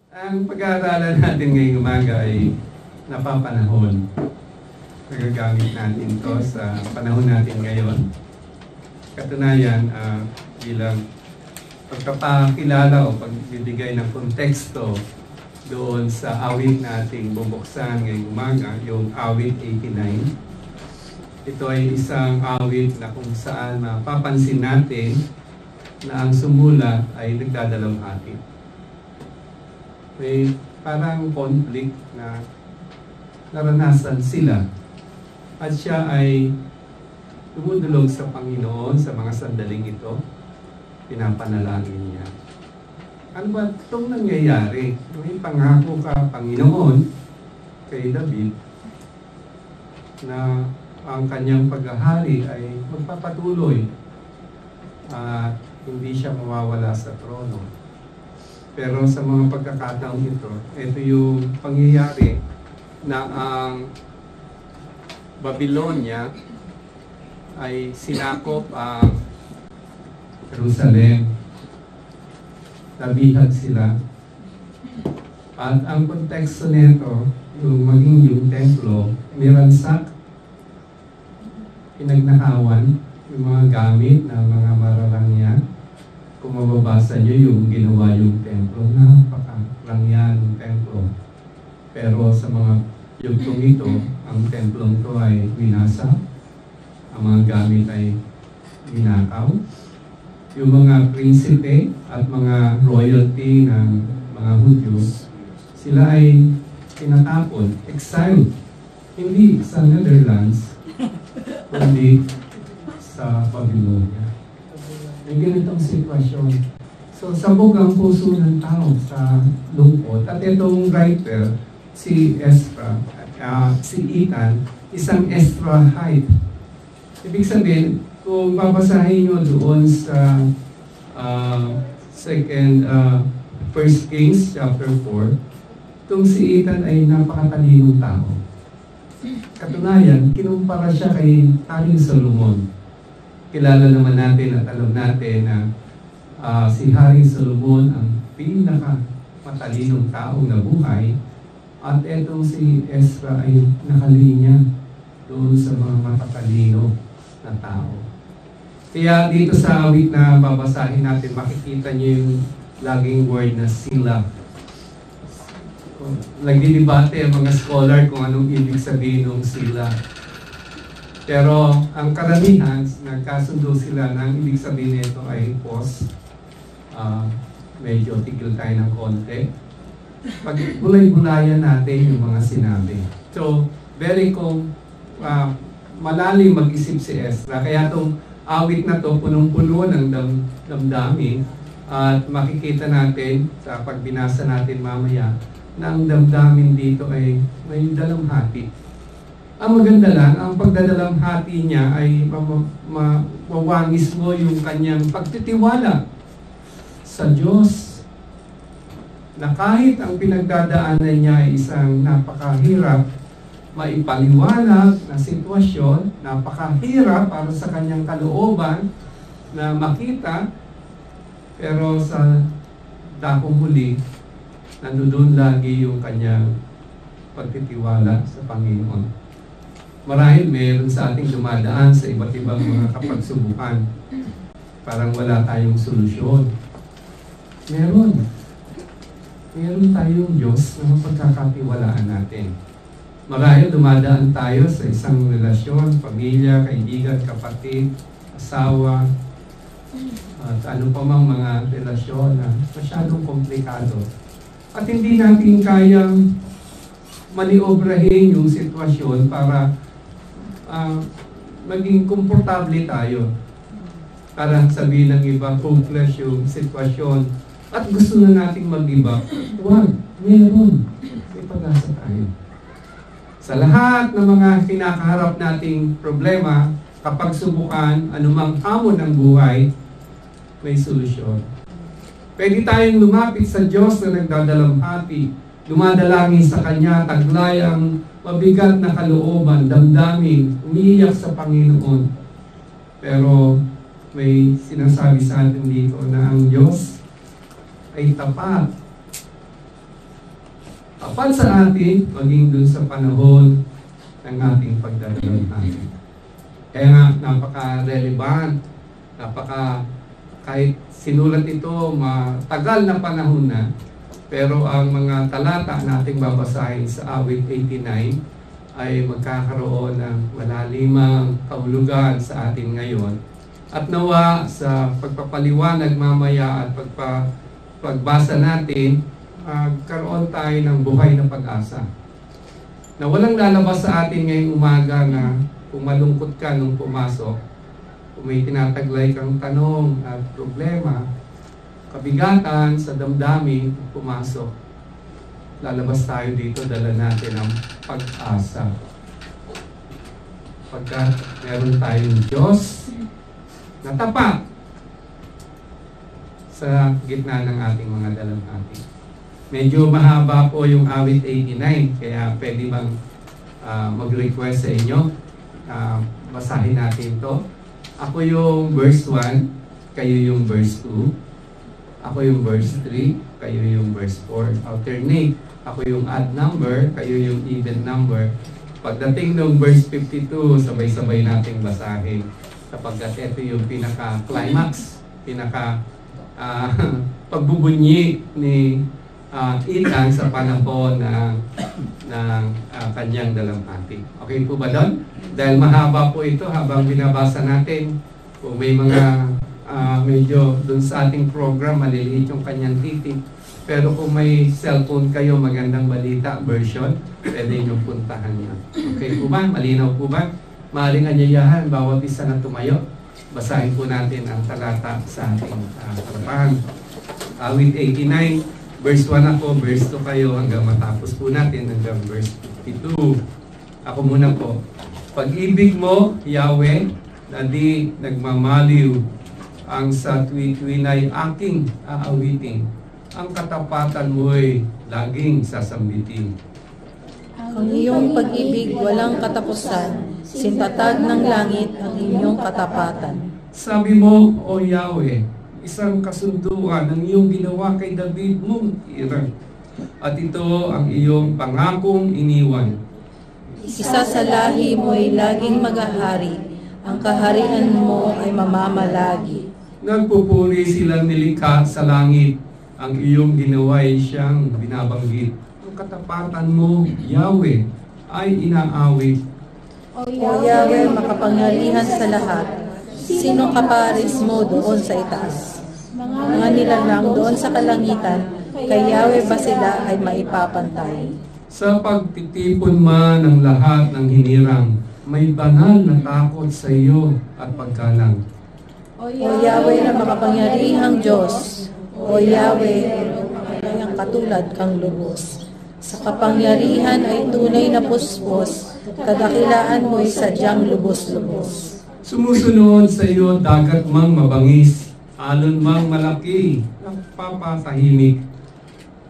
Ang pag-aaralan natin ngayong umaga ay napapanahon. Nagagamit natin to sa panahon natin ngayon. Katunayan, bilang pagpapakilala o pagbibigay ng konteksto doon sa awit nating bubuksan ngayong umaga, yung awit 89. Ito ay isang awit na kung saan mapapansin natin na ang sumula ay nagdadalawhati. May parang conflict na naranasan sila at siya ay dumudulog sa Panginoon sa mga sandaling ito. Pinapanalangin niya. Ano ba itong nangyayari? May pangako ka, Panginoon, kay David na ang kanyang paghahari ay magpapatuloy at hindi siya mawawala sa trono. Pero sa mga pagkakataong ito yung pangyayari na ang Babylonia ay sinakop ang Jerusalem. Nabihag sila. At ang konteksto nito, yung templo, niransak, pinagnakawan, yung mga gamit ng mga mararangyan. Kung mababasa nyo yung ginawa yung templo, napakarangyan yung templo. Pero sa mga yugtong ito, ang templong ito ay winasa, ang mga gamit ay winakaw. Yung mga prinsipe at mga royalty ng mga Hudyo, sila ay tinatapon, exiled, hindi sa Netherlands, kundi sa Babylonia. May ganitong sitwasyon. So, sabog ang puso ng tao sa lungkot. At itong writer, si Ezra, si Ethan, isang Ezrahite. Ibig sabihin, kung babasahin nyo doon sa 1 Kings chapter 4, itong si Ethan ay napakatalinong tao. Katunayan, kinumpara siya kay Haring Solomon. Kilala naman natin at alam natin na si Haring Solomon ang pinaka-matalinong taong nabuhay at etong si Ezra ay nakalinya doon sa mga matatalino na tao. Kaya dito sa awit na babasahin natin, makikita niyo yung laging word na sila. Nagdidebate ang mga scholar kung anong ibig sabihin ng sila. Pero ang karamihan, nagkasundo sila na ang ibig sabihin nito ay pause. Medyo tigil tayo ng konti. Pag bulay-bulayan natin yung mga sinabi. So, very malalim mag-isip si Ezra. Kaya itong awit na to punong-puno ng damdamin. At makikita natin sa pagbinasa natin mamaya na ang damdamin dito ay may dalamhati. Ang maganda lang, ang pagdadalamhati niya ay mawawangis mo yung kanyang pagtitiwala sa Diyos. Na kahit ang pinagdadaanan niya ay isang napakahirap, maipaliwanag na sitwasyon, napakahirap para sa kanyang kalooban na makita, pero sa dakong huli, nandoon lagi yung kanyang pagtitiwala sa Panginoon. Marahil meron sa ating dumadaan sa iba't ibang mga kapagsubukan. Parang wala tayong solusyon. Meron tayong Diyos na mapagkakatiwalaan natin. Marahil dumadaan tayo sa isang relasyon, pamilya, kaibigan, kapatid, asawa, at ano pa mang mga relasyon na masyadong komplikado. At hindi natin kayang maniobrahin yung sitwasyon para maging komportable tayo. Para sabihin ng iba, hopeless yung sitwasyon at gusto na nating mag-iba. Huwag, meron. May pag-asa tayo. Sa lahat ng mga kinakaharap nating problema, kapag subukan, anumang hamon ng buhay, may solusyon. Pwede tayong lumapit sa Diyos na nagdadalamhati, dumadalangin sa Kanya, taglay ang mabigat na kalooban, damdamin, umiiyak sa Panginoon. Pero may sinasabi sa atin dito na ang Diyos ay tapat tapat sa atin, maging dun sa panahon ng ating pagdadalaghan. Kaya nga, napaka-relevant, kahit sinulat ito matagal na panahon na, pero ang mga talata na ating babasahin sa awit 89 ay magkakaroon ng malalimang kahulugan sa atin ngayon. At nawa sa pagpapaliwanag mamaya at pagbasa natin, magkaroon tayo ng buhay na pag-asa. Na walang lalabas sa atin ngayong umaga na kung malungkot ka nung pumasok, kung may tinataglay kang tanong at problema, kabigatan sa damdamin, pumasok, lalabas tayo dito, dala natin ang pag-asa. Pagkat meron tayong Diyos na tapat sa gitna ng ating mga dalamhati. Medyo mahaba po yung awit 89, kaya pwede bang mag-request sa inyo? Basahin natin ito. Ako yung verse 1, kayo yung verse 2. Ako yung verse 3, kayo yung verse 4. Alternate. Ako yung odd number, kayo yung even number. Pagdating ng verse 52, sabay-sabay nating basahin. Sapagkat ito yung pinaka-climax, pagbubunyi ni Ethan sa panahon ng kanyang dalamhati. Okay po ba doon? Dahil mahaba po ito habang binabasa natin, kung may mga medyo doon sa ating program, maliliit yung kanyang titik. Pero kung may cellphone kayo, magandang balita version, pwede nyo puntahan yan. Okay po ba? Malinaw po ba? Maaaring anyayahan, bawat isa na tumayo. Basahin po natin ang talata sa ating harapan. Awit 89, verse 1 ako, verse 2 kayo, hanggang matapos po natin, hanggang verse 52. Ako muna po. Pag-ibig mo, Yahweh, na di nagmamaliw, ang sa tuwi-tuwi na'y aking aawitin. Ang katapatan mo'y laging sasambitin. Ang iyong pag-ibig walang katapusan, sintatag ng langit ang inyong katapatan. Sabi mo, O Yahweh, isang kasunduan ang iyong ginawa kay David mong ira. At ito ang iyong pangakong iniwan. Isa sa lahi mo'y laging maghahari, ang kaharian mo ay mamamalagi. Nagpupuri silang nilikha sa langit, ang iyong ginawa ay siyang binabanggit. Ang katapatan mo, Yahweh, ay inaawit. O Yahweh, makapangyarihan sa lahat, sino kaparis mo doon sa itaas? Mga nilalang doon sa kalangitan, kay Yahweh ba sila ay maipapantay? Sa pagtitipon man ng lahat ng hinirang, may banal na takot sa iyo at paggalang. O Yahweh na makapangyarihang Diyos, O Yahweh, kayang katulad kang lubos. Sa kapangyarihan ay tunay na puspos, kadakilaan mo'y sadyang lubos-lubos. Sumusunod sa iyo dagat mang mabangis, alon mang malaki, nagpapatahimik.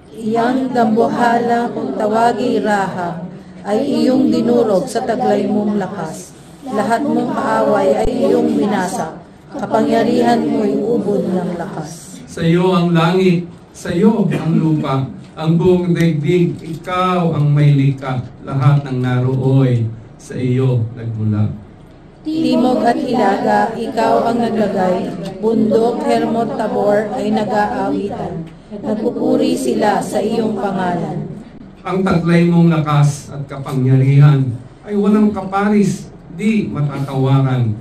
Iyang dambuhala kung tawagi Rahab, ay iyong dinurog sa taglay mong lakas. Lahat mong kaaway ay iyong binasak, kapangyarihan mo'y ubod ng lakas. Sa iyo ang langit, sa iyo ang lupa, ang buong daigdig, ikaw ang may likha, lahat ng narooy sa iyo nagmula. Timog at Hilaga, ikaw ang naglagay, bundok, Hermon, Tabor ay nag-aawitan. Nagpupuri sila sa iyong pangalan. Ang taglay mong lakas at kapangyarihan ay walang kaparis, di matatawaran.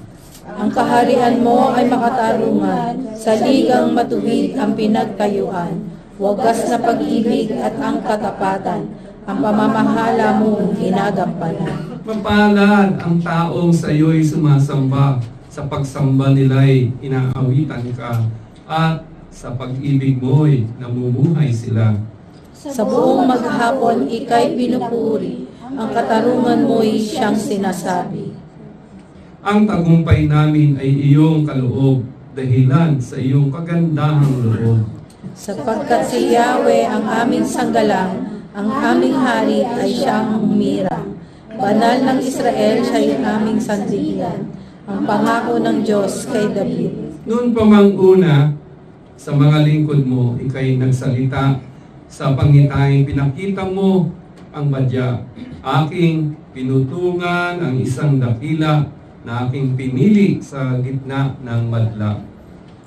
Ang kaharian mo ay makatarungan, sa ligang matuwid ang pinagtayuan. Wagas na pag-ibig at ang katapatan, ang pamamahala mong ginagampanan. Mapalad ang taong sa iyo'y sumasamba, sa pagsamba nila'y inaawitan ka, at sa pag-ibig mo'y namumuhay sila. Sa buong maghapon ika'y pinupuri, ang katarungan mo'y siyang sinasabi. Ang tagumpay namin ay iyong kaloob, dahilan sa iyong kagandahang loob. Sapagkat si Yahweh ang aming sanggalang, ang aming hari ay siyang humirang. Banal ng Israel siya'y aming sandigan, ang pangako ng Diyos kay David. Noon pa mang una, sa mga lingkod mo, ika'y nagsalita, Sa pangitahing pinakita mo ang badya, aking pinutungan ang isang dakila na aking pinili sa gitna ng madla.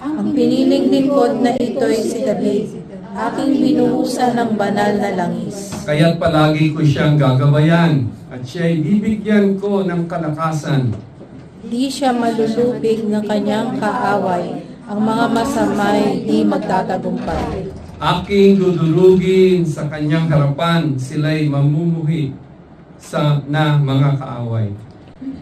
Ang piniling lingkod na ito'y si David, aking binuhusan ng banal na langis. Kaya't palagi ko siyang gagabayan at siya'y bibigyan ko ng kalakasan. Di siya malulupig ng kanyang kaaway, ang mga masamay di magtatagumpay. Aking dudurugin sa kanyang harapan, sila'y mamumuhi na mga kaaway.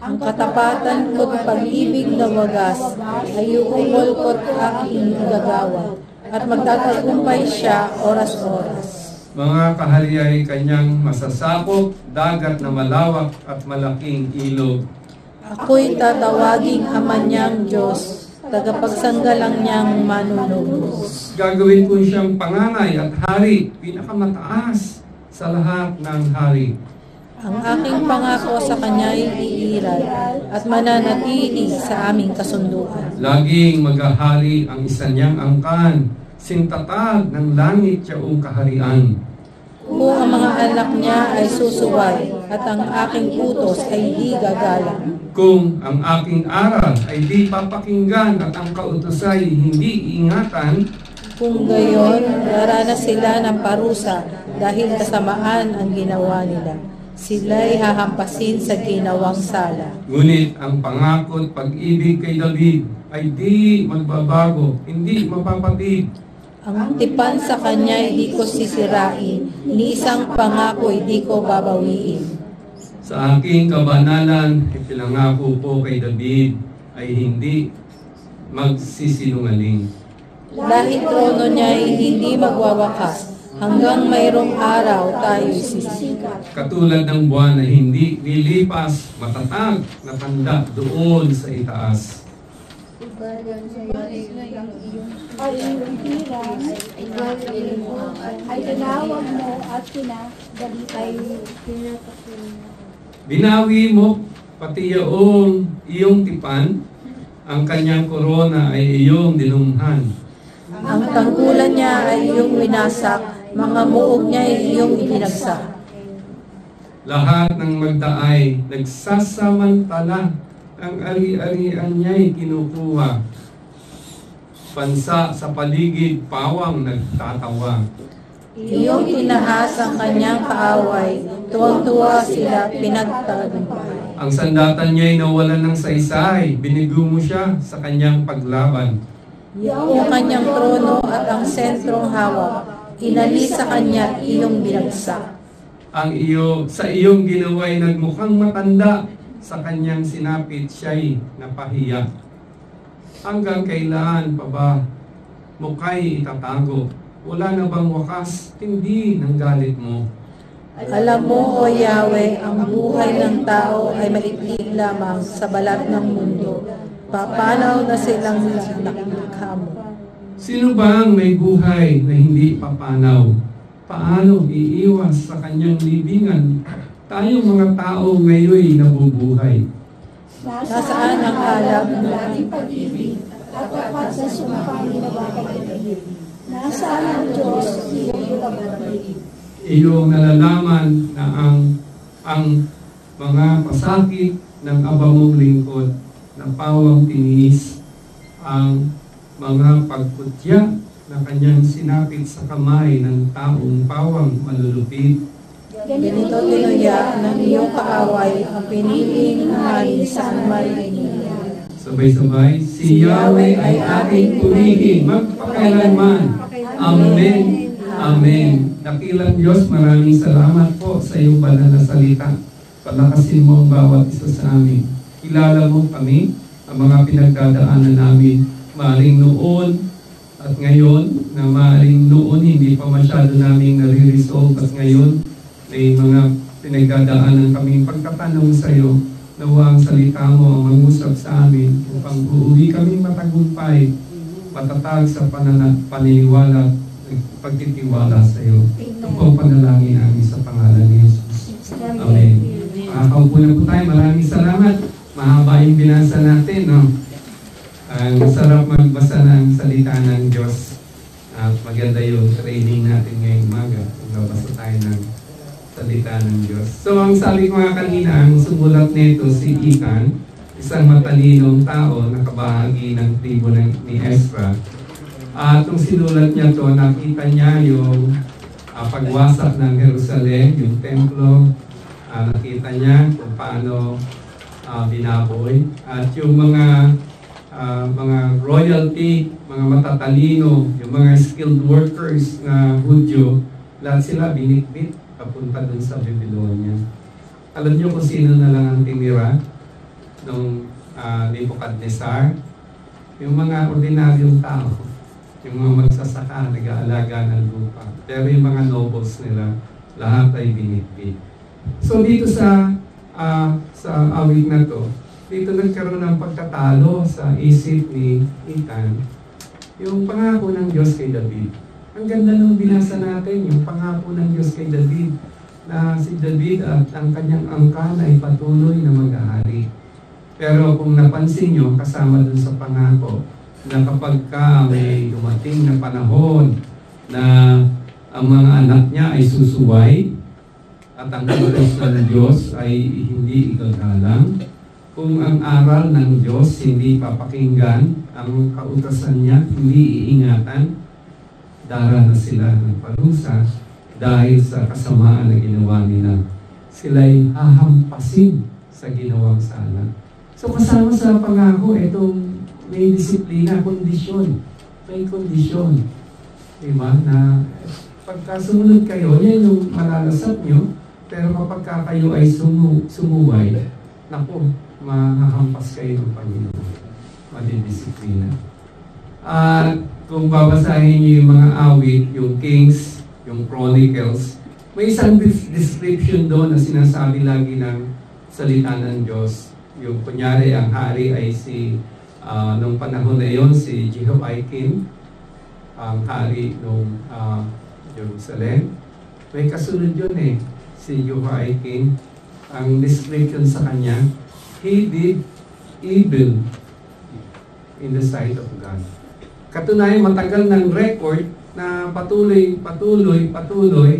Ang katapatan ko't pag-ibig na wagas ay uungol ko't aking gagawa, at magtatagumpay siya oras-oras. Mga kahari ay kanyang masasakop, dagat na malawak at malaking ilog. Ako'y tatawaging ama niyang Diyos, tagapagsanggalang niyang manunubos. Gagawin ko siyang panganay at hari, pinakamataas sa lahat ng hari. Ang aking pangako sa kanya ay iiral at mananatili sa aming kasunduan. Laging maghahari ang isa niyang angkan, sintatag ng langit siyang kaharian. Kung ang mga anak niya ay susuway at ang aking utos ay di gagalang. Kung ang aking aral ay di papakinggan at ang kautos ay hindi iingatan, Kung gayon, daranas sila ng parusa dahil kasamaan ang ginawa nila. Sila'y hahampasin sa ginawang sala. ngunit ang pangako at pag-ibig kay David ay di magbabago, hindi mapapatid. Ang tipan sa kanya ay di ko sisirain, ni isang pangako ay di ko babawiin. Sa aking kabanalan, ipinangako po kay David ay hindi magsisinungaling. Dahil trono niya ay hindi magwawakas, hanggang mayroong araw tayo'y sisikat. Katulad ng buwan na hindi lilipas, matatag na tanda doon sa itaas. Ay iyong hirang, ay tinawag mo at pinagalitan mo. Binawi mo pati iyong tipan, ang kanyang korona ay iyong dinumhan. Ang tangkulan niya ay iyong winasak, mga muog niya ay iyong ibinagsak. Lahat ng magdaay nagsasamantala, ang ari-arian niya'y kinukuha. Bansa sa paligid, pawang nagtatawa. Iyong tinaas ang kanyang kaaway, tuwang-tuwa sila pinagtagumpay. Ang sandatan niya'y nawalan ng saysay, binigo mo siya sa kanyang paglaban. Yung kanyang trono at ang sentrong hawak, inalis sa kanya iyong binagsak. Sa iyong ginawa'y nagmukhang matanda, sa kanyang sinapit siya'y napahiya. Hanggang kailan pa ba mukha'y itatago? Wala na bang wakas? Hindi ng galit mo. Alam mo, O Yahweh, ang buhay ng tao ay maikli lamang sa balat ng mundo. Papanaw na silang naklikha mo. Sino ba ang may buhay na hindi papanaw? Paano iiwas sa kanyang libingan? Tayong mga tao ngayon nabubuhay. Nasaan ang alab ng ating pag-ibig at tapat sa sumpang binabagay? Nasaan ang Diyos iyong pag-ibig? Iyong nalalaman na ang mga pasakit ng abamong lingkod na pawang tiniis, ang mga pagkutya na kanyang sinapit sa kamay ng taong pawang malulupit. Ganito tinuya ng iyong kaaway ang piniling hari saan marinig. Sabay-sabay, si Yahweh ay ating purihin magpakailanman. Amen. Amen. Dakilang Diyos, maraming salamat po sa iyong banal na salita. Palakasin mo ang bawat isa sa amin. Kilala mo kami, ang mga pinagdadaanan namin. Maaring noon at ngayon, na maaring noon hindi pa masyado naming nare-resolve at ngayon may mga pinagdadaanan kaming pagkatanong sa iyo. Nawa ang salita mo ang mangusap sa amin upang uuwi kaming matagumpay, matatag sa paniniwala at pagtitiwala sa iyo. Ito po panalangin namin sa pangalan ni Jesus. Amen. Makakaupo na po tayo. Maraming salamat. Mahaba yung binasa natin. No? Ang sarap magbasa ng salita ng Diyos. At maganda yung training natin ngayong umaga. Magbabasa tayo ng salita ng Diyos. So ang sabi ko nga kanina, ang sumulat nito si Ethan, isang matalinong tao na kabahagi ng tribo ni Ezra. At nung sinulat niya to, nakita niya yung pagwasak ng Jerusalem, yung templo. Nakita niya kung paano binaboy. At yung mga royalty, mga matatalino, yung mga skilled workers na Hudyo, lahat sila binikbit papunta dun sa Babylonia. Alam niyo kung sino na lang ang tinira nung Nebuchadnezzar? Yung mga ordinaryong tao, yung mga magsasaka, nag-aalaga ng lupa. Pero yung mga nobles nila, lahat ay binitbit. So dito sa awit na to, dito nagkaroon ng pagkatalo sa isip ni Ethan, yung pangako ng Diyos kay David. Ang ganda nung binasa natin, yung pangako ng Diyos kay David, na si David at ang kanyang angkan ay patuloy na mag-ahari. Pero kung napansin nyo, kasama dun sa pangako, na kapag ka may dumating na panahon na ang mga anak niya ay susuway at ang utos ng Diyos ay hindi igagalang, kung ang aral ng Diyos hindi papakinggan, ang kautosan niya hindi iingatan, dara na sila ng parusa dahil sa kasamaan na ginawa nila. Sila'y hahampasin sa ginawang sala. So kasama sa pangako, itong may disiplina, kondisyon. May kondisyon. Diba? Na pagka sumunod kayo, yan yung malalasap nyo, pero kapag kayo ay sumuway, naku, mahahampas kayo ng Panginoon. Madidisiplina. At kung babasahin niyo yung mga awit, yung Kings, yung Chronicles, may isang description doon na sinasabi lagi ng salita ng Diyos. Yung kunyari, ang hari ay nung panahon na yon si Jehoiakim, ang hari nung Jerusalem. May kasunod yun si Jehoiakim. Ang description sa kanya, he did evil in the sight of God. Katunayan, matagal ng record na patuloy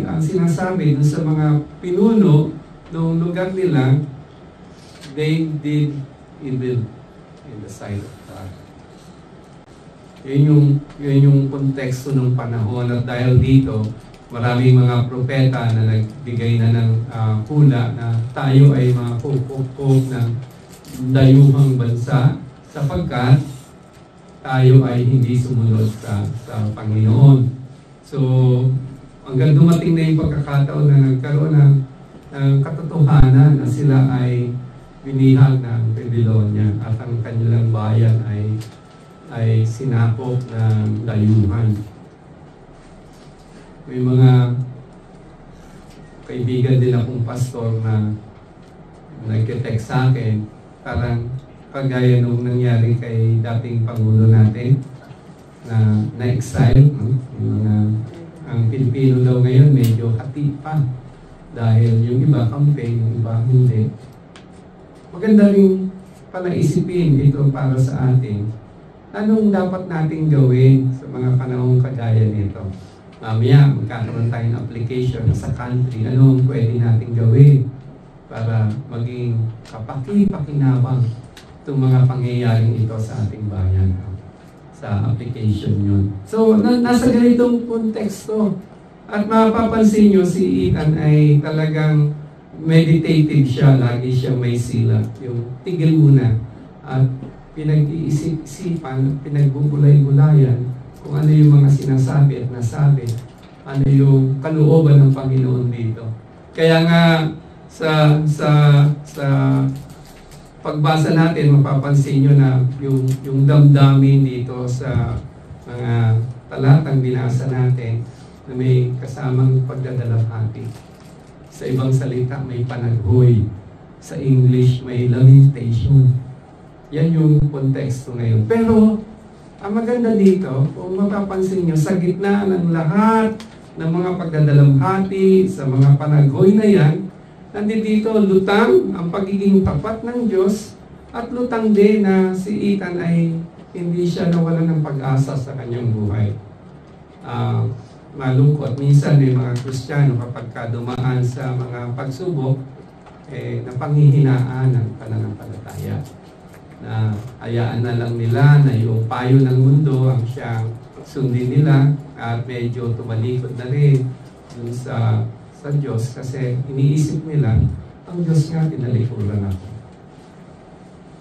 ang sinasabi dun sa mga pinuno ng lugar nila, they did evil in the sight of God. Yun yung konteksto ng panahon at dahil dito, maraming mga propeta na nagbigay na ng hula na tayo ay mga kukupkop ng dayuhang bansa sapagkat tayo ay hindi sumunod sa Panginoon. So, hanggang dumating na yung pagkakataon na nagkaroon ng katotohanan na sila ay binihag ng Babylonia at ang kanilang bayan ay sinakop ng dayuhan. May mga kaibigan din akong pastor na nag-text sa akin, parang kagaya nung nangyari kay dating Pangulo natin na na-exile. Ang Pilipino daw ngayon medyo hati pa dahil yung iba campaign, yung iba hindi. Maganda rin pala isipin ito para sa atin. Anong dapat nating gawin sa mga panahong kagaya nito? Mamaya, magkakaroon tayo ng application sa country. Anong pwede nating gawin para maging kapaki-pakinabang itong mga pangyayaring ito sa ating bayan, sa application yun. So, nasa ganitong konteksto. At mapapansin nyo, si Ethan ay talagang meditative siya. Lagi siya may sila. Yung tigil muna. At pinag-iisip-isipan, pinagbubulay-bulayan kung ano yung mga sinasabi at nasabi. Ano yung kalooban ng Panginoon dito. Kaya nga, sa pagbasa natin, mapapansin nyo na yung damdamin dito sa mga talatang binasa natin na may kasamang pagdadalahati. Sa ibang salita, may panaghoy. Sa English, may lamentation. Yan yung konteksto ngayon. Pero, ang maganda dito, kung mapapansin nyo, sa gitna ng lahat ng mga pagdadalamhati, sa mga panaghoy na yan, nandito lutang ang pagiging tapat ng Diyos at lutang din na si Ethan ay hindi siya nawalan ng pag-asa sa kanyang buhay. malungkot. Minsan may mga Kristiyano kapag dumaan sa mga pagsubok, napanghihinaan ng pananampalataya. Na hayaan na lang nila na yung payo ng mundo ang siyang sundin nila at medyo tumalikod na rin dun sa Diyos kasi iniisip nila, ang Diyos nga tinalikuran ako.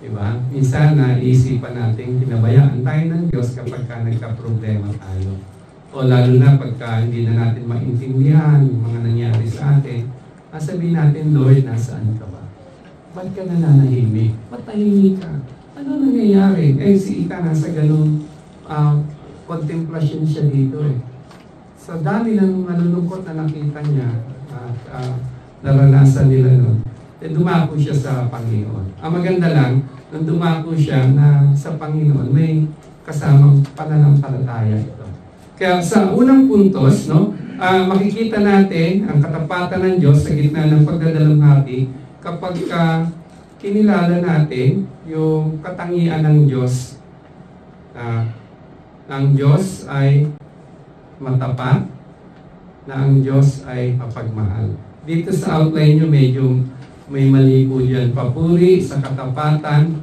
Diba? Minsan naisipan natin, pinabayaan tayo ng Diyos kapag nagka-problema tayo. O lalo na pagka hindi na natin maintindihan yung mga nangyari sa atin, sabihin natin, Lord, nasaan ka ba? Ba't ka nananahimik? Ba't tahimik ka? Ano nangyayari? Si Ita nasa ganung contemplasyon siya dito Sa dami ng malulungkot na nakita niya at naranasan nila nun, dumako siya sa Panginoon. Ang maganda lang, nung dumako siya na sa Panginoon, may kasamang pananampalataya ito. Kaya sa unang puntos, makikita natin ang katapatan ng Diyos sa gitna ng pagdadalamhati kapag kinilala natin yung katangian ng Diyos. Ang Diyos ay matapat, na ang Diyos ay mapagmahal. Dito sa outline nyo, medyo may mali po dyan. Papuri sa katapatan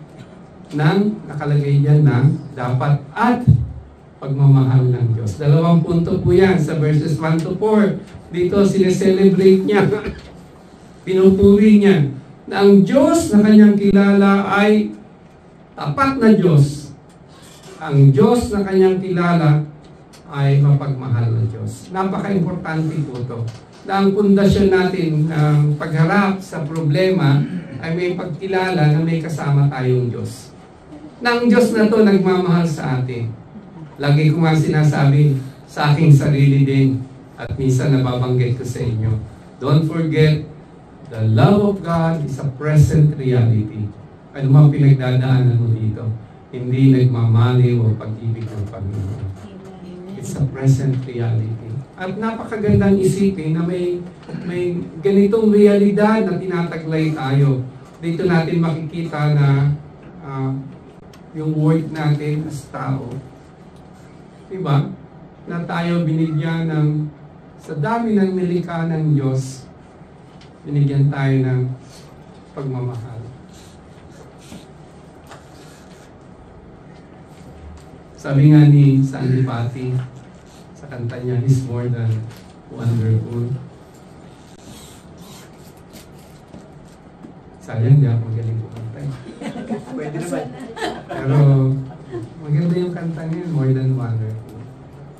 ng nakalagay dyan ng dapat at pagmamahal ng Diyos. 2 punto po yan sa verses 1 to 4. Dito sineselebrate niya, pinupuri niya, na ang Diyos na kanyang kilala ay tapat na Diyos. Ang Diyos na kanyang kilala ay mapagmahal na Diyos. Napaka-importante po ito. Na ang pundasyon natin ng pagharap sa problema ay may pagkilala na may kasama tayong Diyos. Na ang Diyos na ito nagmamahal sa atin. Lagi ko nga sinasabi sa aking sarili din at minsan nababanggit ko sa inyo. Don't forget, the love of God is a present reality. Ano mang pinagdadaanan mo dito, hindi nagmamaliw o pag-ibig ng Panginoon. It's a present reality. At napakagandang isipin na may ganitong realidad na tinataglay tayo. Dito natin makikita na yung worth natin as tao. Diba? Na tayo binigyan ng, sa dami ng nilikha ng Diyos, binigyan tayo ng pagmamahal. Sabi nga ni Sandy Patti, sa kanta niya, He's more than wonderful. Sayang, di ako magaling kumanta. Pwede naman. Pero, maganda yung kanta niya, more than wonderful.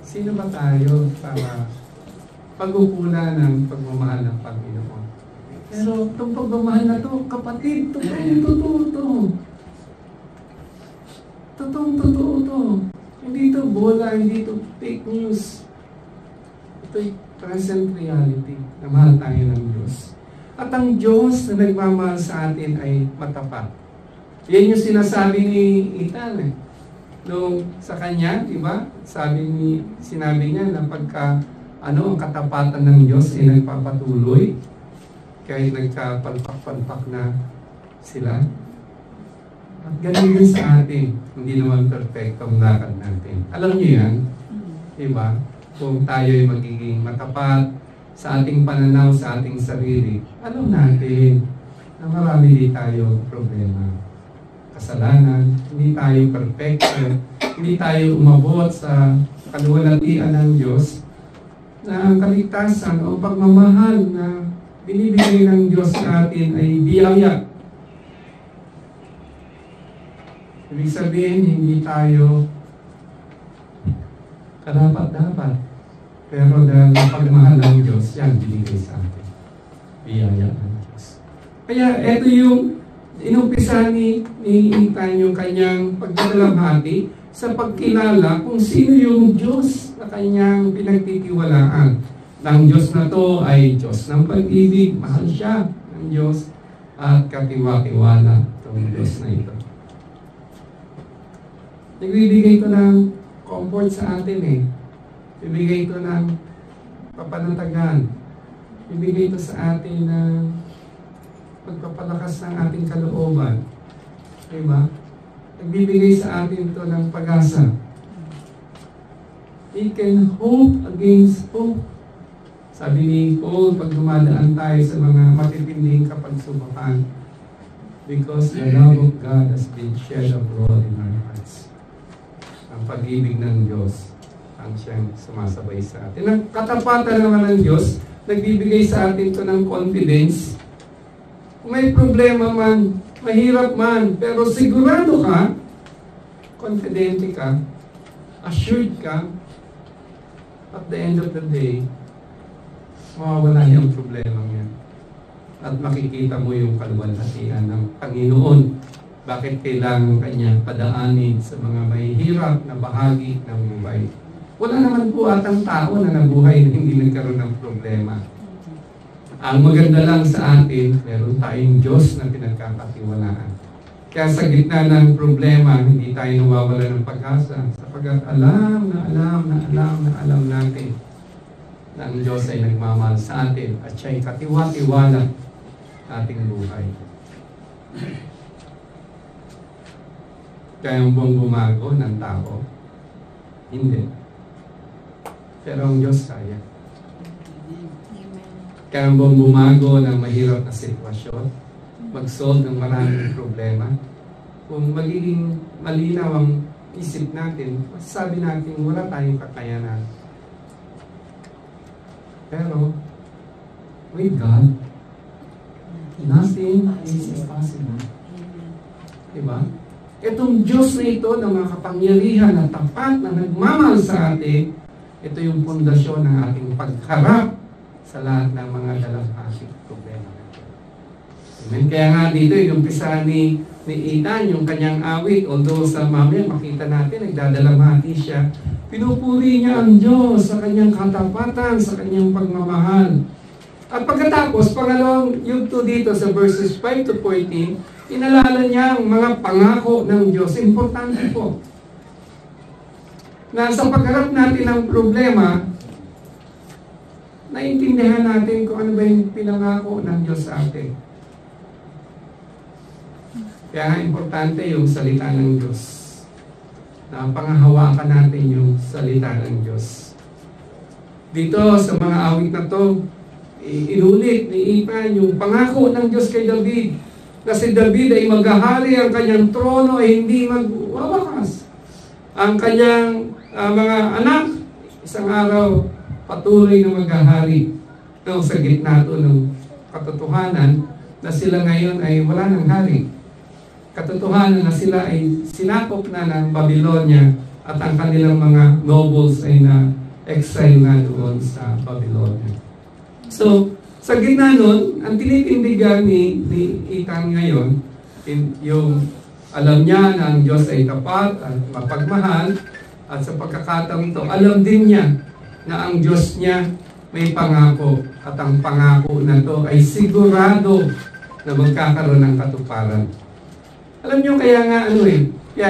Sino ba tayo para pagkukunan ng pagmamahal ng Panginoon? Pero itong pagmamahal na to, kapatid, totoo to. Totoo to. Hindi to bola, hindi to fake news. Ito'y present reality na mahal tayo ng Diyos. At ang Diyos na nagmamahal sa atin ay matapat. Yan yung sinasabi ni Ethan nung sa kanya, di ba? Sinabi niya na pagka ang katapatan ng Diyos ay nagpapatuloy kahit nagkapalpak-palpak na sila. At ganun din sa atin, hindi naman perfecto ang lakad natin. Alam niyo yan, di ba? Kung tayo ay magiging matapat sa ating pananaw, sa ating sarili, alam natin na marami din tayo problema. Kasalanan, hindi tayo perfecto, hindi tayo umabot sa kaluwalhatian ng Diyos, na ang kaligtasan o pagmamahal na binibigay ng Diyos sa atin ay biyaya. Ibig sabihin, hindi tayo karapat-dapat. Pero dahil pagmahal ng Diyos, yan binigay sa atin. Biyaya ng Diyos. Kaya ito yung inumpisa ni Ethan yung kanyang pagdadalamhati sa pagkilala kung sino yung Diyos na kanyang pinagtitiwalaan. Ang Diyos na to ay Diyos ng pag-ibig. Mahal siya ng Diyos at katiwa-tiwala itong Diyos na ito. Nagbibigay ito ng comfort sa atin Ibigay ito ng papanatagan. Ibigay ito sa atin ng pagpapalakas ng ating kalooban. Diba? Nagbibigay sa atin ito ng pag-asa. He can hope against hope. Sabi ni Paul, pag dumadaan tayo sa mga matitinding kapagsubukan, because the love of God has been shed abroad in our hearts. Ang pag-ibig ng Diyos ang siyang sumasabay sa atin. Ang katapatan naman ng Diyos, nagbibigay sa atin ito ng confidence. Kung may problema man, mahirap man, pero sigurado ka, confidente ka, assured ka, at the end of the day, mawawala yung problema yan. At makikita mo yung kaluwalhatian ng Panginoon. Bakit kailangan kanya padaanin sa mga mahihirap na bahagi ng buhay? Wala naman po atang tao na nabuhay na hindi nagkaroon ng problema. Ang maganda lang sa atin, meron tayong Diyos na pinagkakatiwalaan. Kaya sa gitna ng problema, hindi tayo nawawala ng pag-asa sapagkat alam natin na ang Diyos ay nagmamahal sa atin at siya'y katiwa-tiwala sa ating buhay. Kaya bang bumago ng tao? Hindi. Pero ang Diyos kaya. Kaya bang bumago ng mahirap na sitwasyon? Mag-solve ng maraming problema? Kung magiging malinaw ang isip natin, masasabi natin wala tayong kakayanan. Pero, with God, nothing is impossible. Diba? Itong Diyos na ito na mga kapangyarihan na tapat na nagmamahal sa atin, ito yung pundasyon ng ating pagharap sa lahat ng mga dalaghasing problema natin. Amen? Kaya nga dito, yung umpisa ni Ethan, yung kanyang awit, although sa mamaya makita natin, nagdadalamhati siya, pinupuri niya ang Diyos sa kanyang katapatan, sa kanyang pagmamahal. At pagkatapos, pangalawang yugto dito sa verses 5 to 14, inalala niya ang mga pangako ng Diyos. Importante po na sa pagharap natin ng problema, naiintindihan natin kung ano ba yung pinangako ng Diyos sa atin. Kaya nga importante yung salita ng Diyos. Na pangahawakan natin yung salita ng Diyos. Dito sa mga awit na to, inulit ni Ethan yung pangako ng Diyos kay David. Na si David ay maghahari, ang kanyang trono ay hindi magwawakas. Ang kanyang mga anak, isang araw, patuloy na maghahari. No, sa gitna ito ng katotohanan na sila ngayon ay wala ng hari. Katotohanan na sila ay sinakop na ng Babylonia at ang kanilang mga nobles ay na-exile na doon sa Babylonia. So, sa gitna nun, ang tinitindigan ni Ethan ngayon, yung alam niya na ang Diyos ay tapat at mapagmahal, at sa pagkakataong ito, alam din niya na ang Diyos niya may pangako, at ang pangako na to ay sigurado na magkakaroon ng katuparan. Alam niyo, kaya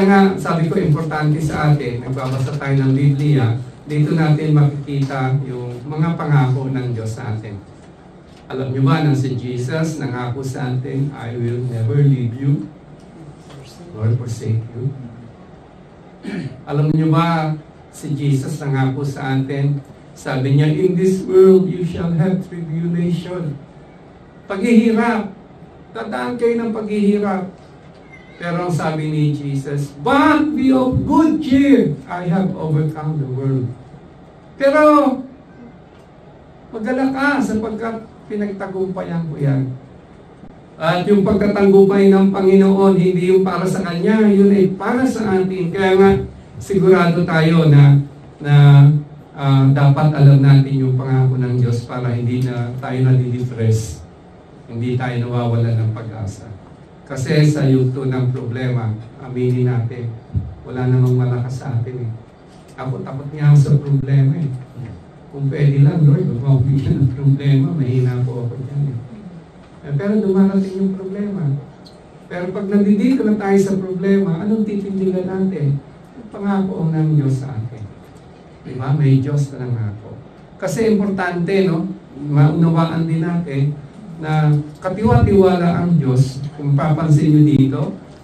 nga sabi ko, importante sa atin, nagbabasa tayo ng Biblia, dito natin makikita yung mga pangako ng Diyos sa atin. Alam niyo ba na si Jesus nangako sa atin, I will never leave you nor forsake you? Alam niyo ba si Jesus nangako sa atin, sabi niya, in this world you shall have tribulation. Paghihirap. Tandaan kayo ng paghihirap. Pero ang sabi ni Jesus, but be of good cheer, I have overcome the world. Pero, magala ka sapagkat pinagtagumpayan ko yan. At yung pagtatanggupay ng Panginoon, hindi yung para sa Kanya, yun ay para sa atin. Kaya nga, sigurado tayo na dapat alam natin yung pangako ng Diyos para hindi na tayo nadidepress, hindi tayo nawawala ng pag-asa. Kasi sa yugto ng problema, aminin natin, wala namang malakas sa atin eh. Ako takot nga ako sa problema eh. Kung pwede lang, Lord, huwag mabigyan ng problema, mahina po ako dyan eh. Pero dumarating yung problema. Pero pag nandito na tayo sa problema, anong titindigan natin? Yung pangako ng Diyos sa atin. Diba? May Diyos na nangako. Kasi importante, no? Maunawaan din natin na katiwa-tiwala ang Diyos. Kung papansin nyo dito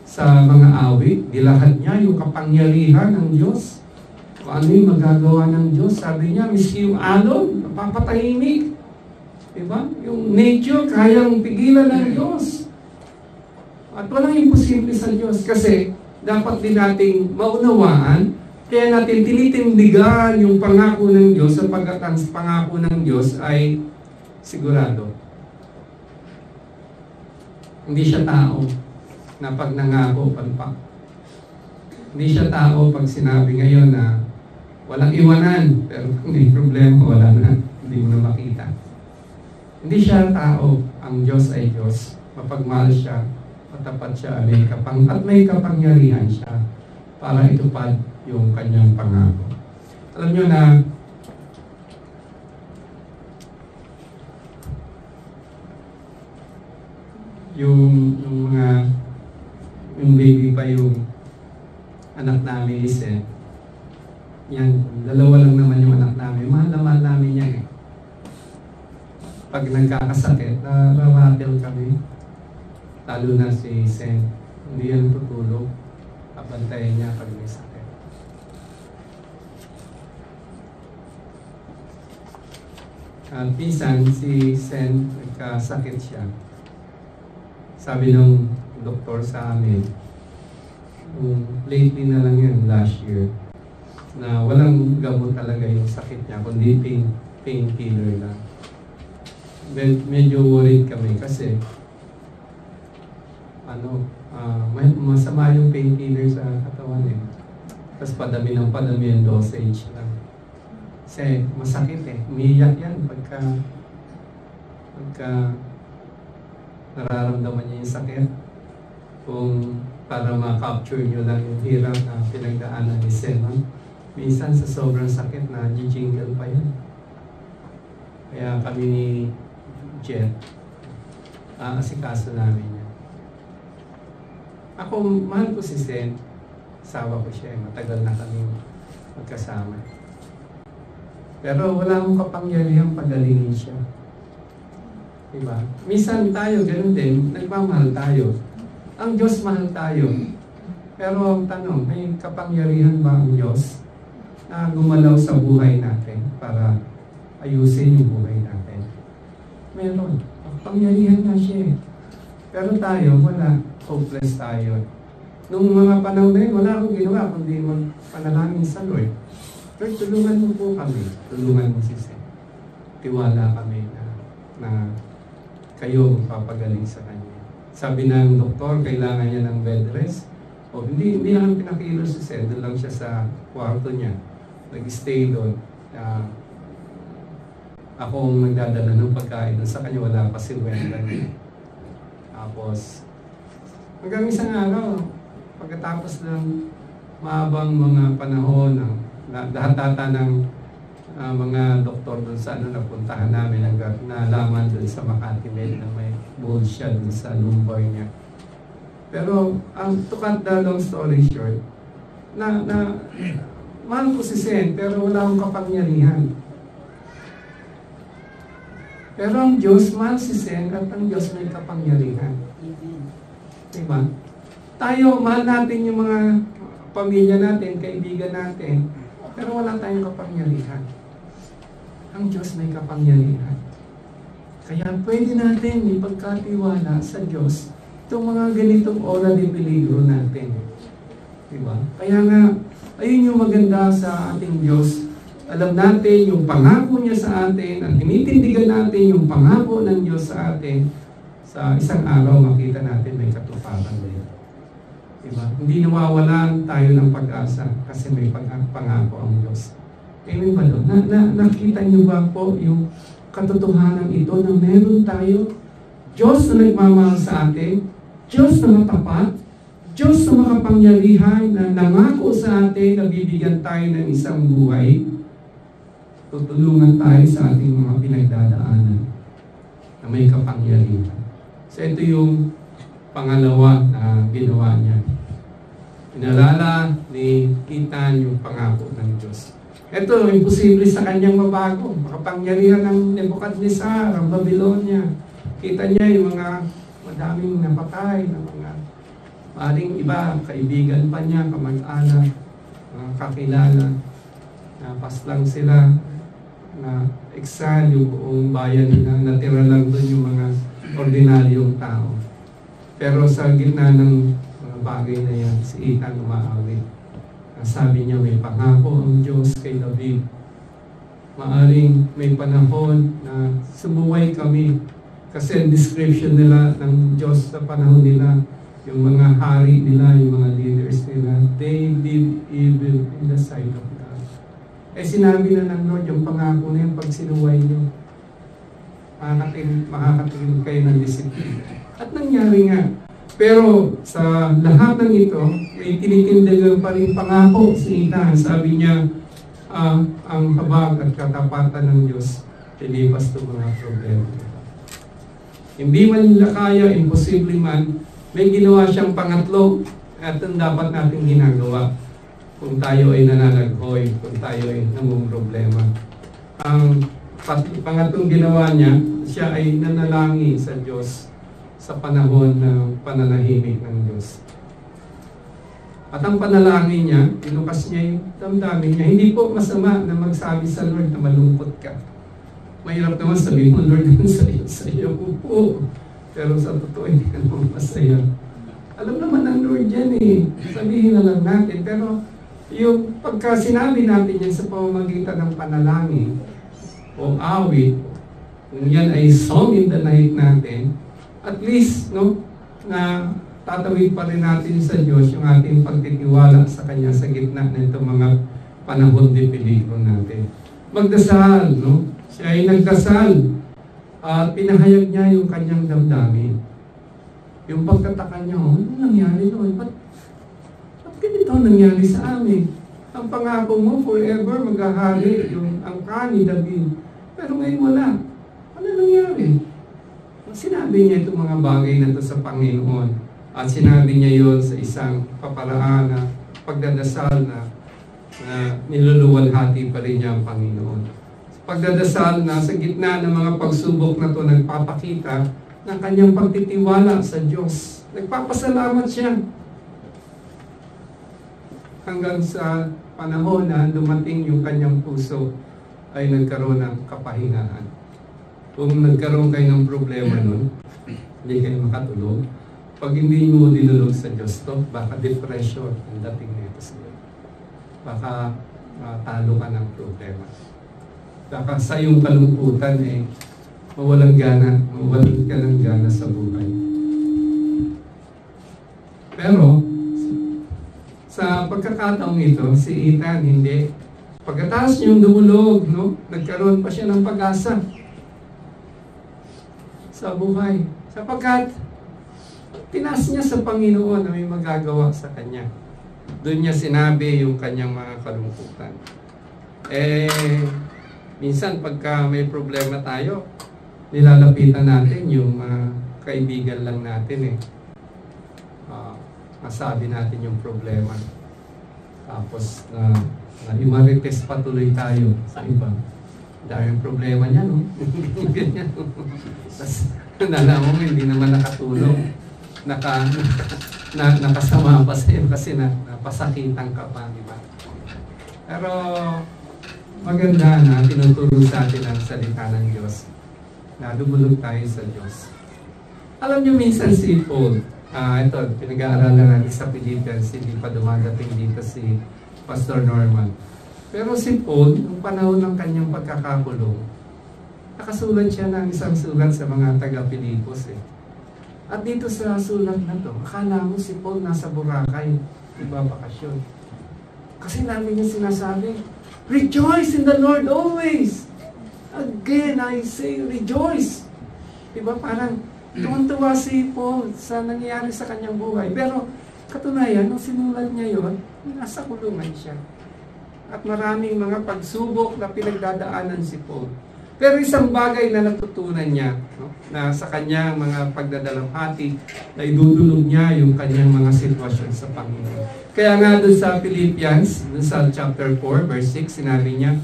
sa mga awit, dilahad niya yung kapangyarihan ng Diyos. Paano yung magagawa ng Diyos? Sabi niya, miski yung alon, napapatahimik. Diba? Yung nature, kayang pigilan ng Diyos. At walang imposible sa Diyos kasi dapat din nating maunawaan, kaya natin tinitindigan yung pangako ng Diyos sapagkat ang pangako ng Diyos ay sigurado. Hindi siya tao na pag nangako, palpak. Hindi siya tao pag sinabi ngayon na walang iwanan, pero kung may problema, wala na, hindi mo na makita. Hindi siya tao, ang Diyos ay Diyos. Mapagmahal siya, matapat siya, at may kapangyarihan siya para itupad yung kanyang pangako. Alam nyo na, yung baby pa yung anak namin is yan, dalawa lang naman yung anak namin. Mahal na mahal namin yan eh. Pag nagkakasakit, narawatil kami. Lalo na si Sen. Hindi yan tutulog. Kabantayan niya pag may sakit. At minsan, si Sen, nagkasakit siya. Sabi ng doktor sa amin, lately na lang yan, last year, na walang gamot talaga yung sakit niya, kundi painkiller lang. Medyo worried kami kasi masama yung painkiller sa katawan eh. Tapos padami ang dosage lang. Kasi masakit eh. Umiiyak yan pagka nararamdaman niya yung sakit. Kung para ma-capture nyo lang yung hirap na pinagdaanan ni Sen. Minsan sa sobrang sakit na jingle pa yan. Kaya kami ni Jet, asikaso namin yan. Ako, mahal ko si Sen. Asawa ko siya. Matagal na kami magkasama. Pero wala akong kapangyarihang pagalingin siya. Diba? Minsan tayo, ganun din, nagmamahal tayo. Ang Diyos mahal tayo. Pero ang tanong, may kapangyarihan ba ang Diyos na gumalaw sa buhay natin para ayusin yung buhay natin? Meron. Kapangyarihan na siya. Pero tayo, wala. Hopeless tayo. Nung mga panahon na yun, wala akong ginawa kundi magpanalangin sa Lord. Lord, tulungan mo po kami. Tulungan mo si Sen. Tiwala kami na kayo magpapagaling sa kanya. Sabi ng doktor, kailangan niya ng bed rest. O hindi naman pinakilo si Sen. Doon lang siya sa kwarto niya. Nag-stay doon. Ako ang nagdadala ng pagkain doon sa kanya. Wala pa si Wendell. Tapos, hanggang isang araw, pagkatapos ng mahabang mga panahon, lahat-ata ng mga doktor doon sa napuntahan namin, hanggang nalaman doon sa Makati Med na may bulge siya doon sa lumbar niya. Pero, to cut the long story short, mahal ko si Sen, pero wala akong kapangyarihan. Pero ang Diyos, mahal si Sen, at ang Diyos may kapangyarihan. Diba? Tayo, mahal natin yung mga pamilya natin, kaibigan natin, pero wala tayong kapangyarihan. Ang Diyos may kapangyarihan. Kaya pwede natin ipagkatiwala sa Diyos itong mga ganitong oras de peligro natin. Diba? Kaya nga, ayun yung maganda sa ating Diyos. Alam natin yung pangako niya sa atin at tinitindigan natin yung pangako ng Diyos sa atin. Sa isang araw, makita natin may katuparan din. Diba? Hindi nawawalan tayo ng pag-asa kasi may pangako ang Diyos. Amen ba doon? Nakita niyo ba po yung katotohanan ito na meron tayo? Diyos na nagmamahal sa atin, Diyos na matapat, Diyos na makapangyarihan na nangako sa atin na bibigyan tayo ng isang buhay. Tutulungan tayo sa ating mga pinagdadaanan na may kapangyarihan. So ito yung pangalawa na ginawa niya. Inalala ni Kitan yung pangako ng Diyos. Ito, imposible sa kanyang mabago. Makapangyarihan ng Nebuchadnezzar, ang Babylonia. Kita niya yung mga madaming napatay na mga maring iba, kaibigan pa niya, kamag-anak, kakilala. Napas lang sila, na exile yung buong bayan nila, natira lang doon yung mga ordinaryong tao. Pero sa gitna ng mga bagay na yan, si Ethan umaawit. Sabi niya, may pangako ang Diyos kay David. Maaring may panahon na sumuway kami. Kasi ang description nila ng Diyos sa panahon nila, yung mga hari nila, yung mga leaders nila, they did evil in the sight of God. Sinabi na ng Lord, yung pangako na yun, pag sinuway nyo, makakatingin kayo ng disiplina. At nangyari nga. Pero sa lahat ng ito, may tinitindigan pa rin pangako si Ethan. Sabi niya, ang habag at katapatan ng Diyos, tilipas ito mga problema. Hindi man nila kaya, imposible man, may ginawa siyang pangatlo at ang dapat natin ginagawa kung tayo ay nananaghoy, kung tayo ay namumroblema. Ang pangatlong ginawa niya, siya ay nanalangin sa Diyos sa panahon ng pananahimik ng Diyos. At ang panalangin niya, inukas niya yung damdamin niya. Hindi po masama na magsabi sa Lord na malungkot ka. Mahirap naman sabihin mo, Lord, sa iyo po. Pero sa totoo, hindi ka naman masaya. Alam naman ng Lord yan eh. Sabihin na lang natin. Pero yung pagka sinabi natin yan sa pamamagitan ng panalangin o awit, kung yan ay song in the night natin, at least, no, na tatawid pa rin natin sa Diyos yung ating pagtitiwala sa Kanya sa gitna ng itong mga panahon de peligro natin. Magdasal, no? Siya ay nagdasal at pinahayag niya yung kanyang damdamin. Yung pagtataka niya, ano nangyari doon? Ba't ganito nangyari sa amin? Ang pangako mo, forever maghahari yung angka ni David. Pero ngayon wala. Ano nangyari? Sinabi niya itong mga bagay na ito sa Panginoon. At sinabi niya yon sa isang paparaan na pagdadasal na niluluwalhati pa rin niya ang Panginoon. Pagdadasal na sa gitna ng mga pagsubok na ito nagpapakita ng kanyang pagtitiwala sa Diyos. Nagpapasalamat siya. Hanggang sa panahon na dumating yung kanyang puso ay nagkaroon ng kapahingahan. Kung nagkaroon kayo ng problema nun, hindi kayo makatulog. Pag hindi mo dinulog sa Diyos to, baka depression ang dating nito sa iyo. Baka talo ka ng problema. Baka sa iyong kalungkutan mawalan ka ng gana sa buhay. Pero, sa pagkakataong ito, si Ethan hindi. Pagkatapos niyang dumulog, no, nagkaroon pa siya ng pag-asa sa buhay. Sapagkat tinaas niya sa Panginoon na may magagawa sa kanya. Doon niya sinabi yung kanyang mga kalungkutan. Minsan pagka may problema tayo, nilalapitan natin yung kaibigan lang natin masabi natin yung problema. Tapos imarites patuloy tayo sa iba. Dahil yung problema niya, no? Ganyan. Tapos nalaman mo, hindi naman nakatulong. Nakasama pa sa'yo kasi napasakitan ka pa, di ba? Pero maganda na tinuturo sa atin ang salita ng Diyos na dumulog tayo sa Diyos. Alam niyo minsan si Paul, ito, pinag-aaralan natin sa Philippians, hindi pa dumadating dito si Pastor Norman. Pero si Paul, nung panahon ng kanyang pagkakakulong, nakasulat siya ng isang sulat sa mga taga-Pilipos At dito sa sulat na to, akala mo si Paul nasa Boracay, nagbabakasyon. Kasi namin niya sinasabi, rejoice in the Lord always! Again, I say rejoice! Diba parang tuwan-tuwa si Paul sa nangyayari sa kanyang buhay. Pero katunayan, nung sinulat niya yon, nasa kulungan siya. At maraming mga pagsubok na pinagdadaanan si Paul. Pero isang bagay na natutunan niya, no, na sa kanyang mga pagdadalamhati, na idudulog niya yung kanyang mga sitwasyon sa Panginoon. Kaya nga dun sa Philippians, dun sa chapter 4, verse 6, sinabi niya,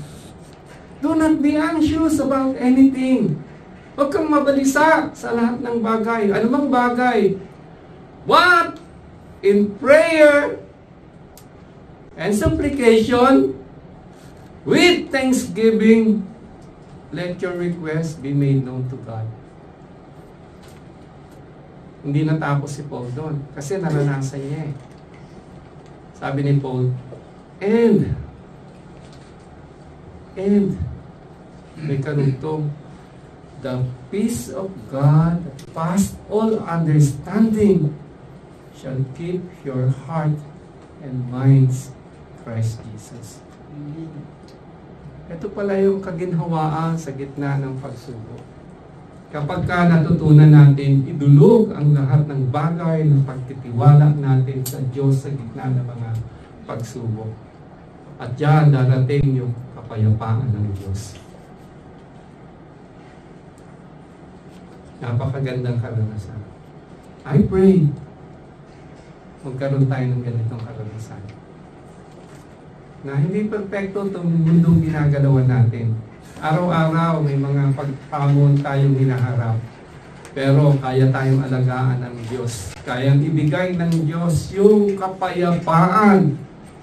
do not be anxious about anything. Huwag kang mabalisa sa lahat ng bagay. Ano mang bagay? What? In prayer and supplication, With thanksgiving, let your request be made known to God. Hindi natapos si Paul doon kasi naranasan niya eh. Sabi ni Paul, and may karugtong, the peace of God that past all understanding shall keep your heart and minds Christ Jesus. Ito pala yung kaginhawaan sa gitna ng pagsubok. Kapag ka natutunan natin idulog ang lahat ng bagay ng pagtitiwala natin sa Diyos sa gitna ng mga pagsubok. At yan darating yung kapayapaan ng Diyos. Napakagandang karanasan. I pray magkaroon tayo ng ganitong karanasan. Na hindi perfecto itong mundong ginagalawan natin. Araw-araw may mga paghamon tayong hinaharap. Pero kaya tayong alagaan ng Diyos. Kayang ibigay ng Diyos yung kapayapaan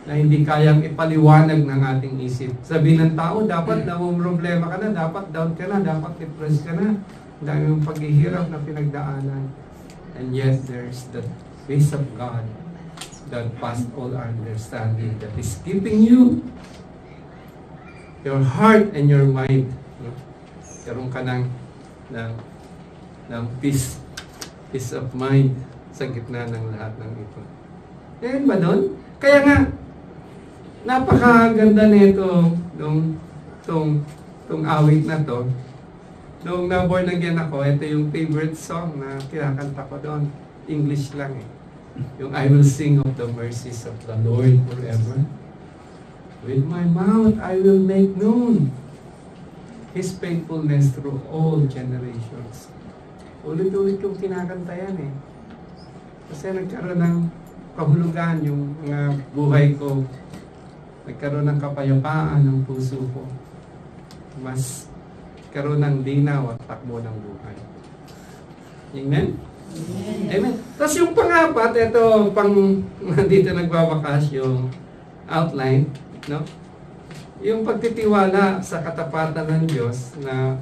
na hindi kayang ipaliwanag ng ating isip. Sabi ng tao, dapat problema ka na, dapat down ka na, dapat depressed ka na. Dahil yung paghihirap na pinagdaanan. And yet, there's the peace of God that past all understanding that is keeping you, your heart and your mind. Karoon ka ng peace of mind sa gitna ng lahat ng ito. Eh ba doon? Kaya nga, napakaganda nito tong awit na to. Nung na-born again ako, ito yung favorite song na kinakanta ko doon. English lang eh. Yung I will sing of the mercies of the Lord forever. With my mouth I will make known His faithfulness through all generations. Ulit-ulit yung kinakanta yan eh. Kasi nagkaroon ng kahulugan yung mga buhay ko. Nagkaroon ng kapayapaan ng puso ko. Mas karoon ng linaw at takbo ng buhay. Amen? Amen. Tapos yung pangapat, ito pang dito nagbabakas yung outline, no? Yung pagtitiwala sa katapatan ng Diyos na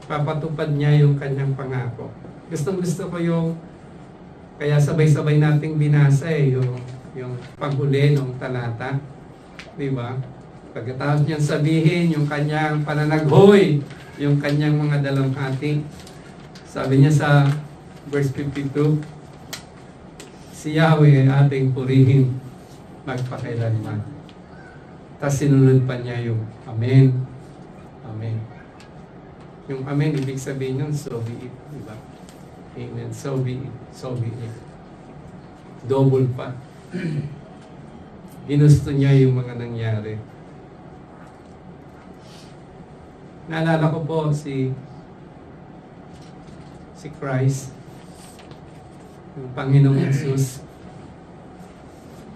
papatupad niya yung kanyang pangako. Gustong-gusto ko yung kaya sabay-sabay nating binasa yung panghuli ng talata, di ba? Pagkatapos niyang sabihin yung kanyang pananaghoy, yung kanyang mga dalamhati. Sabi niya sa verse 52, si Yahweh ay ating purihin magpakailanman. Tapos sinunod pa niya yung Amen. Amen. Yung Amen, ibig sabihin nun, so be it. Diba? Amen. So be it. So be it. Double pa. Ginusto niya yung mga nangyari. Naalala ko po si Christ, yung Panginoong Jesus,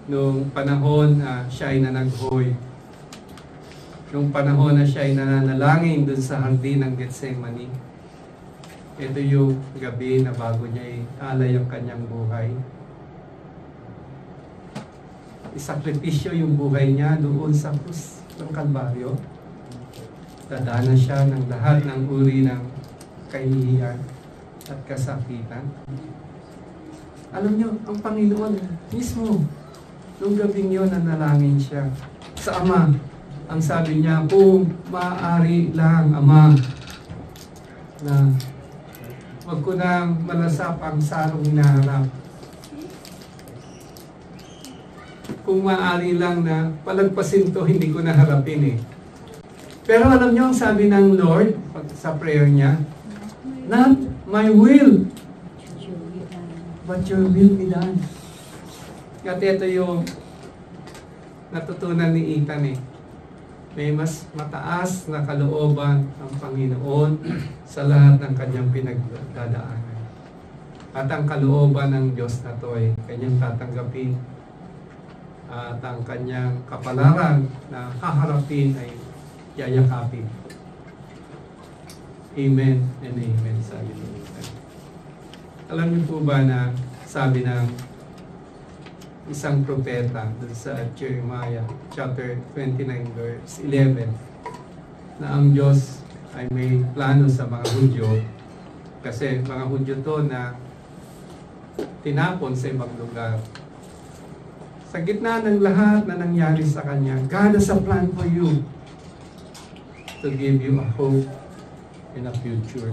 nung panahon na siya ay nanaghoy, nung panahon na siya ay nananalangin dun sa hardin ng Gethsemane. Ito yung gabi na bago niya alay ang kanyang buhay. Isakripisyo yung buhay niya doon sa krus ng Kalbaryo. Dadaanan siya ng lahat ng uri ng kahihiyan at kasakitan. Alam niyo, ang Panginoon mismo, nung gabing yun, nanalangin siya sa Ama. Ang sabi niya, kung maaari lang, Ama, na wag ko nang malasap ang sarong hinaharap. Kung maaari lang na palagpasin to, hindi ko naharapin eh. Pero alam niyo, ang sabi ng Lord sa prayer niya, not my will, but your will be done. At ito yung natutunan ni Ethan eh. May mas mataas na kalooban ang Panginoon sa lahat ng kanyang pinagdadaanan. At ang kalooban ng Diyos na ito ay kanyang tatanggapin. At ang kanyang kapalaran na haharapin ay yayakapin. Amen and amen, sabi ni Ethan. Alam niyo po ba na sabi ng isang propeta dun sa Jeremiah chapter 29 verse 11 na ang Diyos ay may plano sa mga Hudyo kasi mga Hudyo to na tinapon sa ibang lugar. Sa gitna ng lahat na nangyari sa Kanya, God has a plan for you to give you a hope and a future.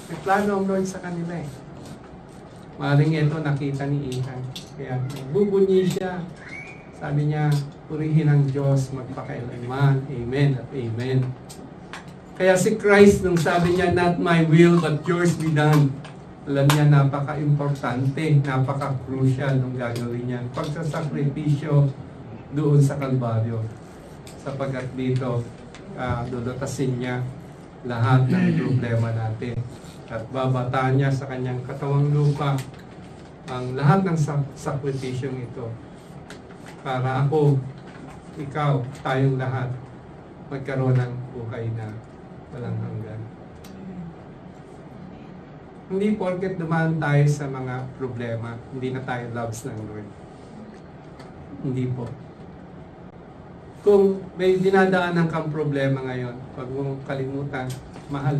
May plano ang Lord sa kanila eh. Maring ito nakita ni Ethan. Kaya nagbubunyi siya. Sabi niya, purihin ang Diyos magpakailanman. Amen at amen. Kaya si Christ nung sabi niya, not my will but yours be done. Alam niya, napaka-importante, napaka-crucial nung gagawin niya. Pagsasakripisyo doon sa Kalbaryo. Sapagkat dito, lulutasin niya lahat ng problema natin. At babataan niya sa kanyang katawang lupa ang lahat ng sakripisyong ito. Para ako, ikaw, tayong lahat, magkaroon ng buhay na walang hanggan. Hindi porket dumaan tayo sa mga problema, hindi na tayo loves ng Lord. Hindi po. Kung may dinadaanan kang problema ngayon, huwag mong kalimutan, mahal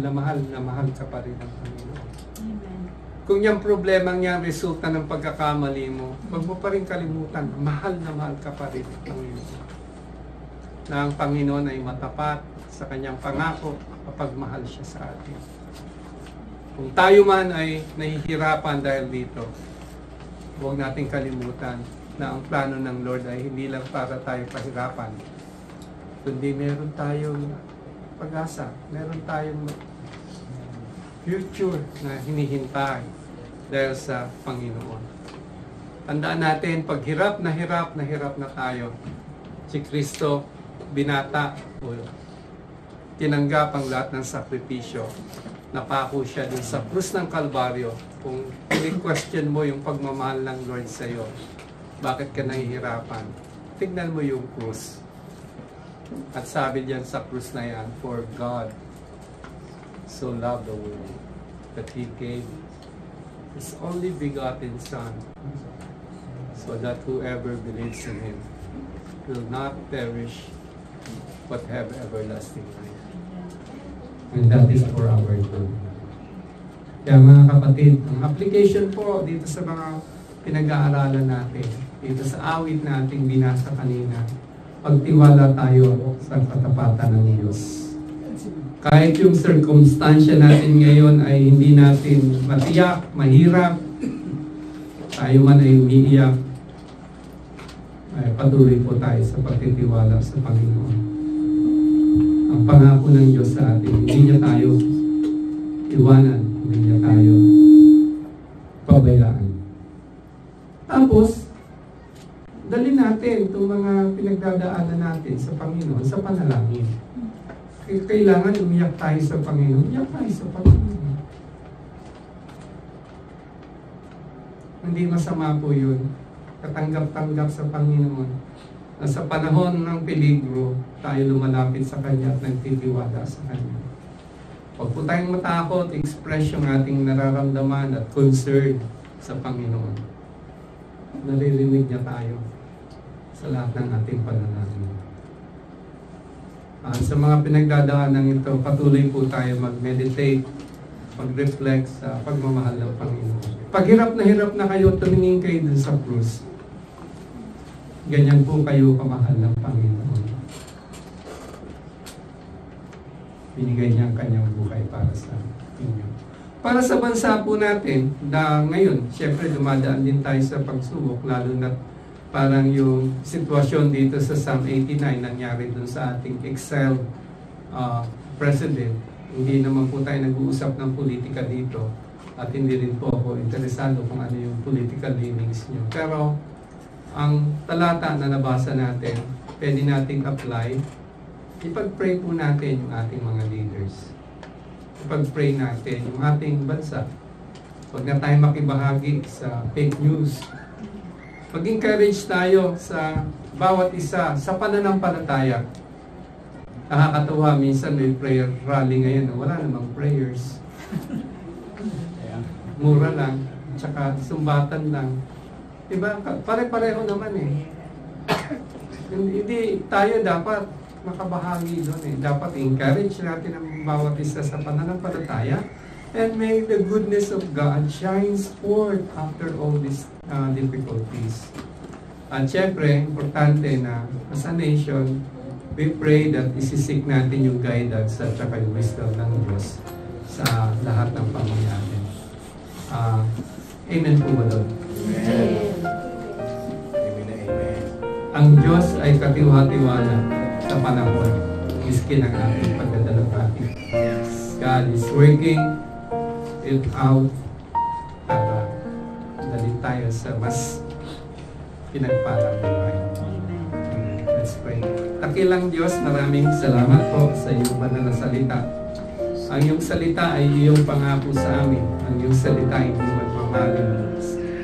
ka pa rin ng Panginoon. Amen. Kung yung problema niya resulta ng pagkakamali mo, huwag mo pa rin kalimutan, mahal ka pa rin ng Panginoon. Na ang Panginoon ay matapat sa kanyang pangako kapag mahal siya sa atin. Kung tayo man ay nahihirapan dahil dito, huwag nating kalimutan na ang plano ng Lord ay hindi lang para tayo pahirapan, kundi meron tayong pag-asa, meron tayong future na hinihintay dahil sa Panginoon. Tandaan natin, pag hirap na tayo, si Kristo binata o tinanggap ang lahat ng sakripisyo. Napako siya dun sa krus ng Kalbaryo. Kung i-question mo yung pagmamahal ng Lord sa iyo, bakit ka nahihirapan? Tignan mo yung krus. At sabi diyan sa krus na yan, for God so loved the world that He gave His only begotten Son, so that whoever believes in Him will not perish but have everlasting life. And that is for our good. Kaya mga kapatid, ang application po dito sa mga pinag-aaralan natin, dito sa awit nating binasa kanina, pagtiwala tayo sa katapatan ng Diyos. Kahit yung circumstansya natin ngayon ay hindi natin matiyak, mahirap, tayo man ay umiiyak, ay patuloy po tayo sa pagtitiwala sa Panginoon. Ang pangako ng Diyos sa atin, hindi niya tayo iwanan, hindi niya tayo pabayaan. Tapos, dali natin itong mga pinagdadaanan natin sa Panginoon, sa panalangin. Kailangan umiyak tayo sa Panginoon, umiyak tayo sa Panginoon. Hindi masama po yun. Katanggap-tanggap sa Panginoon. Na sa panahon ng peligro, tayo lumalapit sa Kanya at nagtitiwala sa Kanya. Huwag po tayong matakot, express yung ating nararamdaman at concern sa Panginoon. Naririnig niya tayo sa lahat ng ating panalangin. Sa mga pinagdadaanan ito, patuloy po tayo mag-meditate, mag-reflect sa pagmamahal ng Panginoon. Pag hirap na kayo, tumingin kayo dun sa krus. Ganyan po kayo kamahal ng Panginoon. Binigay niya ang kanyang buhay para sa inyo. Para sa bansa po natin, ngayon, syempre dumadaan din tayo sa pagsubok, lalo na parang yung sitwasyon dito sa Psalm 89 nangyari dun sa ating exiled president. Hindi naman po tayo nag-uusap ng politika dito at hindi rin po ako interesado kung ano yung political leanings niyo. Pero ang talata na nabasa natin, pwede nating apply. Ipag-pray po natin yung ating mga leaders. Ipag-pray natin yung ating bansa. Huwag na tayo makibahagi sa fake news. Mag-encourage tayo sa bawat isa sa pananampalataya. Nakakatawa, minsan may prayer rally ngayon. Wala namang prayers. Mura lang, tsaka sumbatan lang. Diba? Pare-pareho naman eh. Hindi tayo dapat makabahagi doon eh. Dapat encourage natin ang bawat isa sa pananampalataya. And may the goodness of God shines forth after all these difficulties. At syempre, importante na as a nation, we pray that isisik natin yung guidance at saka yung wisdom ng Diyos sa lahat ng pangyayari. Amen po ba doon? Amen. Amen. Ang Diyos ay katiwa-tiwala sa panahon, miski ng ating pagdadalagati. God is working it out para dali tayo sa mas pinagpalang buhay. Let's pray. Dakilang Diyos, maraming salamat po sa iyong banal na salita. Ang iyong salita ay iyong pangako sa amin. Ang iyong salita ay hindi magmamaling.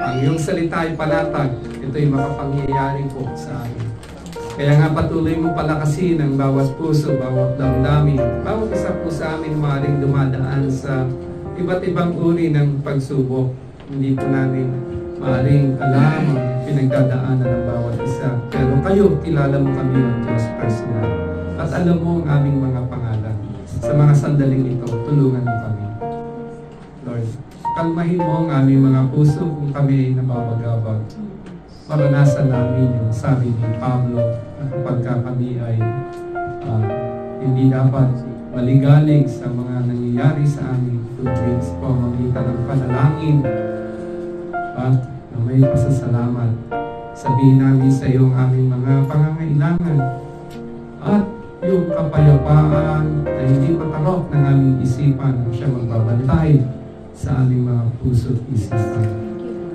Ang iyong salita ay panatag. Ito'y makapangyayari po sa amin. Kaya nga patuloy mo palakasin ang bawat puso, bawat damdamin, bawat isa po sa amin maaaring dumadaan sa iba't ibang uri ng pagsubok. Hindi po namin maaaring alam ang pinagdadaanan ng bawat isa. Pero kayo, kilala mo kami ng Diyos personal. At alam mo ang aming mga pangalan. Sa mga sandaling ito, tulungan mo kami. Lord, kalmahin mo ang aming mga puso kung kami ay nababagabag. Maranasan namin yung sabi ni Pablo na kapag kami ay hindi dapat maligalig sa mga nangyayari sa amin, kundi sa pamamagitan ng panalangin at na may pasasalamat. Sabihin namin sa iyo ang aming mga pangangailangan at yung kapayapaan na hindi patarok ng aming isipan ang siya magbabantay sa aming mga puso at isipan.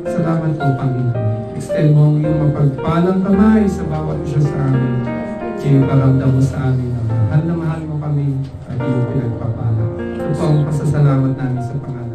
Salamat po, Panginoon. Extend mo ang iyong mapagpalang kamay sa bawat isa sa amin. Iyong paramdam mo sa amin na mahal mo kami at iyong pinagpapala. Ito po ang pasasalamat namin sa Panginoon.